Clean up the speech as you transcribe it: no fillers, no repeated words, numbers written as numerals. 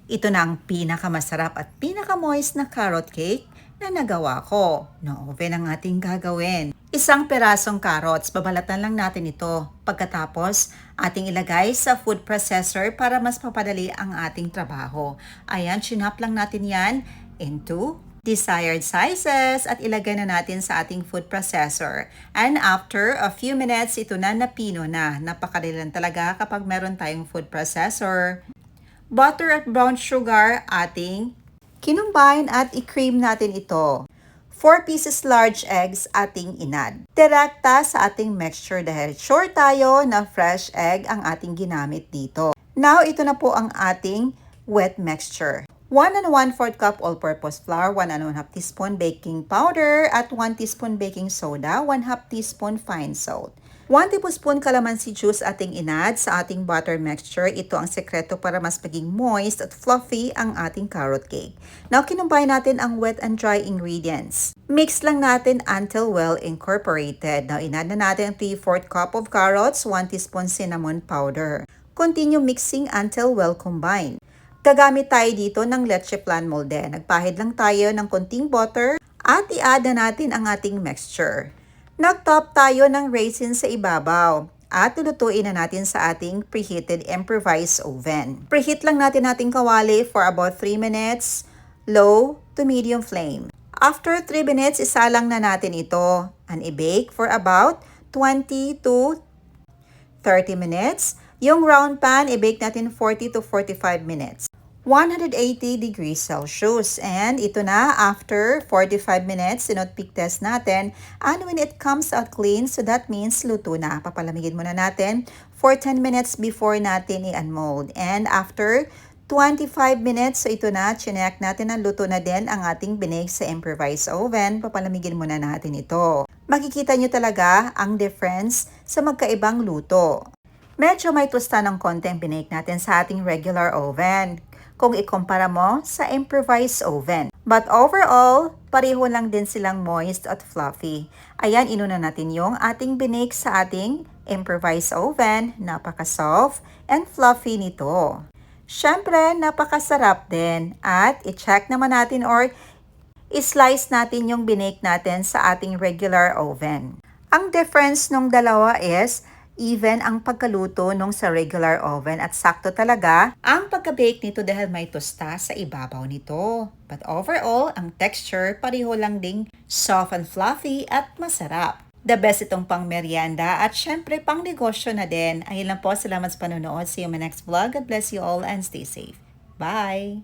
Ito na ang pinakamasarap at pinakamoist na carrot cake na nagawa ko. No oven ang ating gagawin. Isang perasong carrots, babalatan lang natin ito. Pagkatapos, ating ilagay sa food processor para mas papadali ang ating trabaho. Ayan, chinap lang natin yan into desired sizes at ilagay na natin sa ating food processor. And after a few minutes, ito na napino na. Napakadali lang talaga kapag meron tayong food processor. Butter at brown sugar ating kinumbine at i-cream natin ito. 4 pieces large eggs ating inad. Direkta sa ating mixture dahil sure tayo na fresh egg ang ating ginamit dito. Now, ito na po ang ating wet mixture. 1 and 1/4 cup all-purpose flour, 1 and 1/2 teaspoon baking powder, at 1 teaspoon baking soda, 1/2 teaspoon fine salt. 1 tablespoon calamansi juice ating inad sa ating butter mixture. Ito ang sekreto para mas maging moist at fluffy ang ating carrot cake. Now, kinumbine natin ang wet and dry ingredients. Mix lang natin until well incorporated. Now, inad na natin ang 3/4 cup of carrots, 1 teaspoon cinnamon powder. Continue mixing until well combined. Gagamit tayo dito ng leche flan molde. Nagpahid lang tayo ng konting butter at i-add na natin ang ating mixture. Nag-top tayo ng raisins sa ibabaw at lulutuin na natin sa ating preheated improvised oven. Preheat lang natin ating kawali for about 3 minutes, low to medium flame. After 3 minutes, isalang na natin ito and i-bake for about 20 to 30 minutes. Yung round pan, i-bake natin 40 to 45 minutes. 180 degrees Celsius. And ito na, after 45 minutes, sinot-peak test natin. And when it comes out clean, so that means luto na. Papalamigin muna natin for 10 minutes before natin i-unmold. And after 25 minutes, so ito na, chinek natin ang luto na din ang ating binake sa improvised oven. Papalamigin muna natin ito. Makikita nyo talaga ang difference sa magkaibang luto. Medyo may tusta ng konti ang binake natin sa ating regular oven kung ikumpara mo sa improvised oven. But overall, pareho lang din silang moist at fluffy. Ayan, inuna natin yung ating binake sa ating improvised oven. Napaka-soft and fluffy nito. Siyempre, napakasarap din. At i-check naman natin or i-slice natin yung binake natin sa ating regular oven. Ang difference nung dalawa is even ang pagkaluto nung sa regular oven at sakto talaga ang pagka-bake nito dahil may tosta sa ibabaw nito. But overall, ang texture pareho lang ding soft and fluffy at masarap. The best itong pang merienda at syempre pang negosyo na din. Ayun lang po, salamat sa panonood. See you in my next vlog. God bless you all and stay safe. Bye!